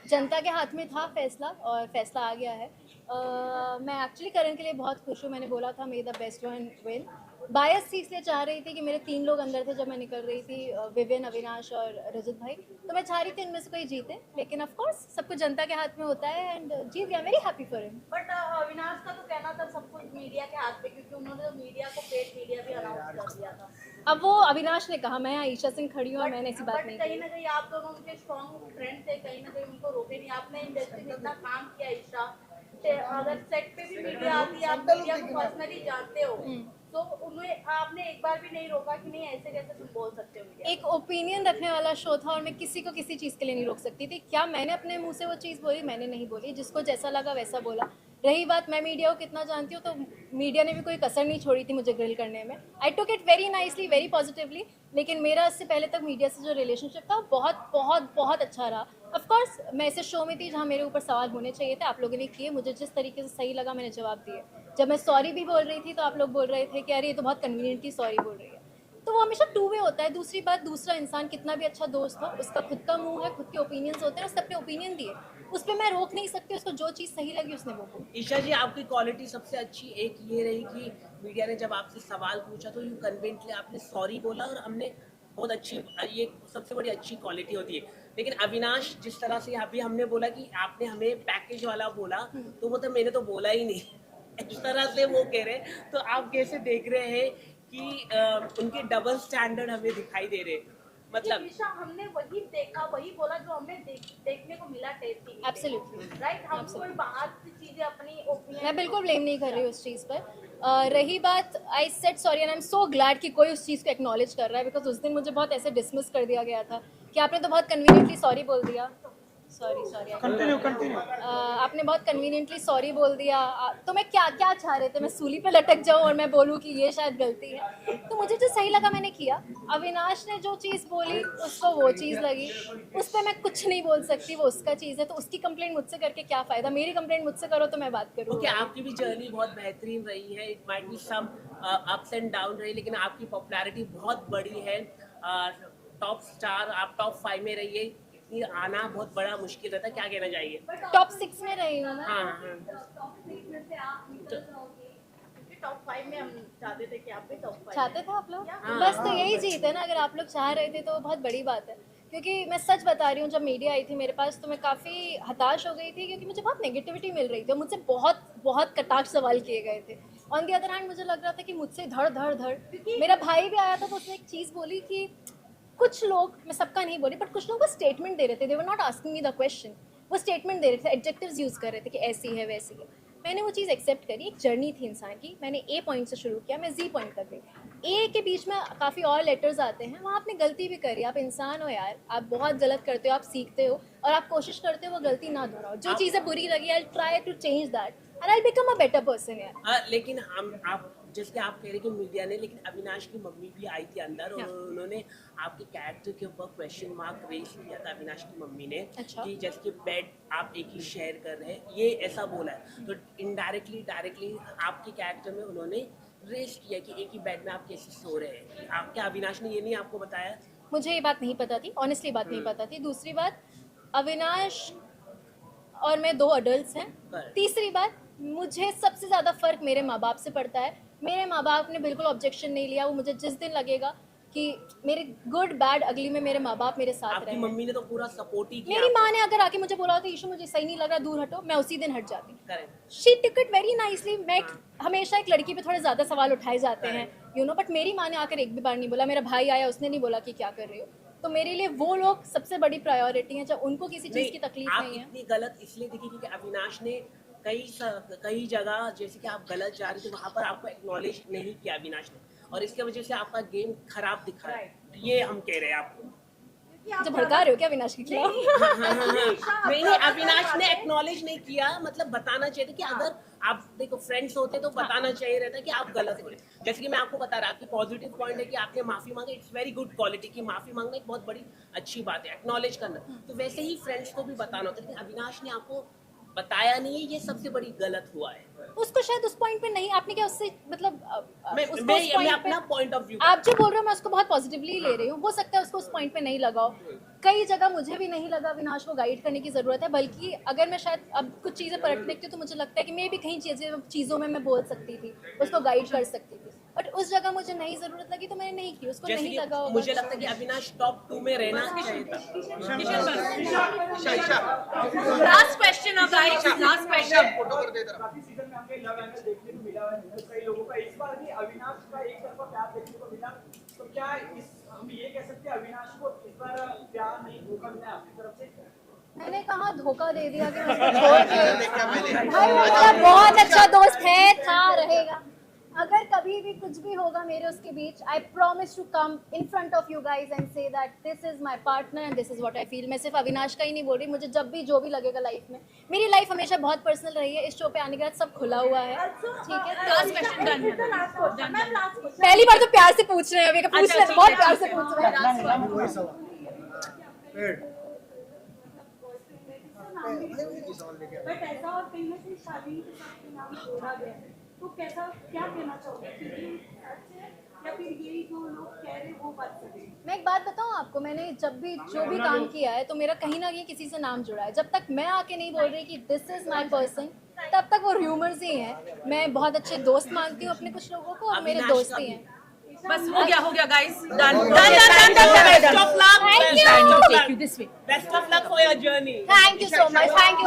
जनता के हाथ में था फैसला और फैसला आ गया है। मैं एक्चुअली करण के लिए बहुत खुश हूँ। मैंने बोला था may the best one win. Bias थी इसलिए चाह रही थी कि मेरे 3 लोग अंदर थे जब मैं निकल रही थी, विविन, अविनाश और रजत भाई। तो मैं चाह रही थी इनमें से कोई जीते, लेकिन ऑफ कोर्स सब कुछ जनता के हाथ में होता है एंड जीत गया। Very happy for him. But Avinash का तो कहना था सब कुछ मीडिया के हाथ में, क्योंकि उन्होंने तो मीडिया को पेड मीडिया भी अनाउंस कर दिया था। अब वो अविनाश ने कहा, मैं ईशा सिंह खड़ी हूँ और मैंने ऐसी बात नहीं कहीं की। ना कहीं आप दोनों उनके स्ट्रॉन्ग फ्रेंड थे, कहीं ना कहीं उनको रोके नहीं। आपने इंडस्ट्री में इतना काम किया ईशा, अगर सेट पे भी मीडिया आती है, आप मीडिया को पर्सनली जानते हो, तो उन्हें आपने एक बार भी नहीं रोका कि नहीं ऐसे कैसे तुम बोल सकते हो। एक ओपिनियन रखने वाला शो था और मैं किसी को किसी चीज़ के लिए नहीं रोक सकती थी। क्या मैंने अपने मुंह से वो चीज़ बोली? मैंने नहीं बोली। जिसको जैसा लगा वैसा बोला। रही बात मैं मीडिया को कितना जानती हूँ, तो मीडिया ने भी कोई कसर नहीं छोड़ी थी मुझे ग्रिल करने में। I took it very nicely, very positively. लेकिन मेरा इससे पहले तक मीडिया से जो रिलेशनशिप था बहुत बहुत बहुत अच्छा रहा। ऑफ कोर्स मैं ऐसे शो में थी जहाँ मेरे ऊपर सवाल होने चाहिए थे, आप लोगों ने किए। मुझे जिस तरीके से सही लगा मैंने जवाब दिए। जब मैं सॉरी भी बोल रही थी तो आप लोग बोल रहे थे कि अरे ये तो बहुत कन्वीनियंटली सॉरी बोल रही है। तो वो हमेशा टू वे होता है। दूसरी बात, दूसरा इंसान कितना भी अच्छा दोस्त हो, उसका खुद का मुंह है, खुद के ओपिनियंस होते हैं, उसने अपने ओपिनियन दिए, उस पर मैं रोक नहीं सकती। उसको जो चीज़ सही लगी उसने वो बोली। ईशा जी, आपकी क्वालिटी सबसे अच्छी एक ये रही कि मीडिया ने जब आपसे सवाल पूछा तो यू कन्विंटली आपने सॉरी बोला, और हमने बहुत अच्छी, ये सबसे बड़ी अच्छी क्वालिटी होती है। लेकिन अविनाश, जिस तरह से अभी हमने बोला कि आपने हमें पैकेज वाला बोला, तो वो तो मैंने तो बोला ही नहीं इस तरह से वो कह रहे हैं। तो आप कैसे देख रहे हैं कि उनके डबल स्टैंडर्ड हमें दिखाई दे रहे हैं? मतलब ईशा, हमने वही देखा, वही बोला जो हमें देखने को मिला टेस्टी। एब्सोल्युटली राइट, हम कोई बाहर की चीजें अपनी ओपिनियन, मैं बिल्कुल ब्लेम नहीं कर रही उस चीज़ पर। रही बात, I said sorry and I am so glad कि कोई उस चीज़ को एक्नॉलेज कर रहा है, बिकॉज उस दिन मुझे बहुत ऐसे डिसमिस कर दिया गया था कि आपने तो बहुत कन्वीनियंटली सॉरी बोल दिया। Sorry continue. आपने बहुत कन्वीनियंटली सॉरी बोल दिया। तो मैं क्या क्या चाह रहे थे? मैं सूली पे लटक जाऊं और मैं बोलूं कि ये शायद गलती है? तो मुझे जो सही लगा मैंने किया। अविनाश ने जो चीज़ बोली उसको वो चीज़ लगी, उस पर मैं कुछ नहीं बोल सकती, वो उसका चीज़ है। तो उसकी कंप्लेंट मुझसे करके क्या फ़ायदा? मेरी कंप्लेंट मुझसे करो तो मैं बात करूँ। ओके, आपकी भी जर्नी बहुत बेहतरीन रही है। It might be some ups and down रही, लेकिन आपकी पॉपुलैरिटी बहुत बड़ी है। टॉप स्टार, आप टॉप 5 में रही है। इतनी आना बहुत बड़ा मुश्किल रहता है। क्या कहना चाहिए? टॉप 6 में रही हूँ मैं। टॉप 5 में हम चाहते थे कि आप भी टॉप 5 चाहते थे आप लोग? बस तो यही जीत है ना। अगर आप लोग चाह रहे थे तो बहुत बड़ी बात है। क्योंकि मैं सच बता रही हूँ, जब मीडिया आई थी मेरे पास तो मैं काफ़ी हताश हो गई थी, क्योंकि मुझे बहुत नेगेटिविटी मिल रही थी और मुझसे बहुत बहुत कटाक्ष सवाल किए गए थे। ऑन दी अदर हैंड मुझे लग रहा था कि मुझसे धड़ धड़ धड़। मेरा भाई भी आया था तो उसने एक चीज़ बोली कि कुछ लोग, मैं सबका नहीं बोली, बट कुछ लोग वो स्टेटमेंट दे रहे थे। They were not asking me the question. वो स्टेटमेंट दे रहे थे, एडजेक्टिव्स यूज़ कर रहे थे कि ऐसी है वैसी है। मैंने वो चीज़ एक्सेप्ट करी। एक जर्नी थी इंसान की। मैंने ए पॉइंट से शुरू किया, मैं जी पॉइंट कर गई। ए के बीच में काफ़ी और लेटर्स आते हैं, वहाँ आपने गलती भी करी। आप इंसान हो यार, आप बहुत गलत करते हो, आप सीखते हो और आप कोशिश करते हो वो गलती ना दोहराओ। जो चीज़ें बुरी लगी, I try to change that and I become a better person यार। लेकिन आप जैसे आप कह रहे कि मीडिया ने, लेकिन अविनाश की मम्मी भी आई थी अंदर और उन्होंने आपके कैरेक्टर के ऊपर क्वेश्चन मार्क रेज किया था। अविनाश की मम्मी ने अच्छा। कि जैसे कि बेड आप एक ही शेयर कर रहे हैं, ये ऐसा बोला है। तो इनडायरेक्टली डायरेक्टली आपके कैरेक्टर में उन्होंने रेज किया कि एक ही बेड में आप कैसे सो रहे हैं। आप क्या अविनाश ने ये नहीं आपको बताया? मुझे ये बात नहीं पता थी, ऑनेस्टली बात नहीं पता थी। दूसरी बात, अविनाश और मैं 2 अडल्ट्स हैं। तीसरी बात, मुझे सबसे ज़्यादा फ़र्क मेरे माँ बाप से पड़ता है। मेरे माँ बाप ने बिल्कुल ऑब्जेक्शन नहीं लिया। वो मुझे जिस दिन लगेगा कि मेरे गुड बैड अगली में मेरे माँ बाप मेरे साथ आपकी रहे। मम्मी ने तो पूरा सपोर्ट ही किया। मेरी माँ ने अगर आके मुझे बोला होता ईशू मुझे सही नहीं लग रहा, दूर हटो, मैं उसी दिन हट जाती। Correct. She took it very nicely. मैं हमेशा एक लड़की पे थोड़े ज़्यादा सवाल उठाए जाते हैं, यू नो, बट मेरी माँ ने आकर एक भी बार नहीं बोला। मेरा भाई आया, उसने नहीं बोला कि क्या कर रही हो। तो मेरे लिए वो लोग सबसे बड़ी प्रायोरिटी है, जब उनको किसी चीज़ की तकलीफ नहीं है। आप इतनी गलत इसलिए दिखी क्योंकि अविनाश ने कई जगह जैसे कि आप गलत जा रहे थे वहां पर आपको एक्नॉलेज नहीं किया अविनाश ने, और इसके वजह से आपका गेम खराब दिखा है। ये हम कह रहे हैं आपको। जब भड़का रहे हो क्या अविनाश के खिलाफ? नहीं, अविनाश ने एक्नॉलेज नहीं किया। मतलब बताना चाहिए था कि अगर आप देखो फ्रेंड्स होते तो बताना चाहिए रहता कि आप गलत हो रहे। जैसे कि मैं आपको बता रहा, आपकी पॉजिटिव पॉइंट है कि आपने माफी मांगी। इट्स वेरी गुड क्वालिटी की माफी मांगना एक बहुत बड़ी अच्छी बात है, एक्नॉलेज करना। तो वैसे ही फ्रेंड्स को भी बताना होता है, लेकिन अविनाश ने आपको बताया नहीं है, ये सबसे बड़ी गलत हुआ है। उसको शायद उस पॉइंट पे नहीं, आपने क्या उससे मतलब उसको उस मैं point पे- अपना पॉइंट ऑफ व्यू आप जो बोल रहे हो मैं उसको बहुत पॉजिटिवली ले रही हूँ, हो सकता है उसको उस पॉइंट पे नहीं लगा हो। कई जगह मुझे भी नहीं लगा अविनाश को गाइड करने की ज़रूरत है, बल्कि अगर मैं शायद अब कुछ चीज़ें पलट देखती हूँ तो मुझे लगता है कि मैं भी कहीं चीज़ों में मैं बोल सकती थी, उसको गाइड कर सकती थी, बट उस जगह मुझे नहीं ज़रूरत लगी तो मैंने नहीं की, उसको जैसे नहीं कि लगा होगा। मुझे लगता है कि अविनाश टॉप 2 में रहना चाहिए था। Last question of guys, last question. काफी सीजन में हमें लव एंगल देखने को मिला है कई लोगों का, इस बार भी अविनाश का एक तरफा प्यार देखने को मिला, तो क्या हम ये कह सकते हैं अविनाश को इस बार प्यार नहीं धोखा मिला आपकी तरफ से? मैंने कहा धोखा दे दिया कि मैं उसको छोड़ के भाई वो मेरा बहुत अच्छा दोस्त है, था, रहेगा। अगर कभी भी कुछ भी होगा मेरे उसके बीच, I promise to come in front of you guys and say that this is my partner and this is what I feel. मैं सिर्फ अविनाश का ही नहीं बोल रही, मुझे जब भी जो भी लगेगा लाइफ में, मेरी लाइफ हमेशा बहुत पर्सनल रही है, इस शो पे आने के बाद सब खुला हुआ है, ठीक है। Last question done. Last question ma'am, last question. पहली बार तो प्यार से पूछ रहे हैं, अभी का पूछ रहे हैं, बहुत प्यार से पूछ रहे हैं। बट ऐसा और कहीं ना कहीं शादी के साथ नाम जोड़ा गया है, तो कैसा क्या कहना चाहोगे कि ये सच है या फिर यही जो लोग कह रहे हैं वो बात सही है? मैं एक बात बताऊं आपको, मैंने जब भी जो भी काम किया है तो मेरा कहीं ना कहीं किसी से नाम जुड़ा है। जब तक मैं आके नहीं बोल रही कि दिस इज माय पर्सन, तब तक वो र्यूमर्स ही हैं। मैं बहुत अच्छे दोस्त मानती हूँ अपने कुछ लोगों को, और मेरे दोस्त ही हैं। बस हो गया guys, done done done. Best of luck, Thank you. Take you this way. Best of luck for your journey. Thank you so much, thank you.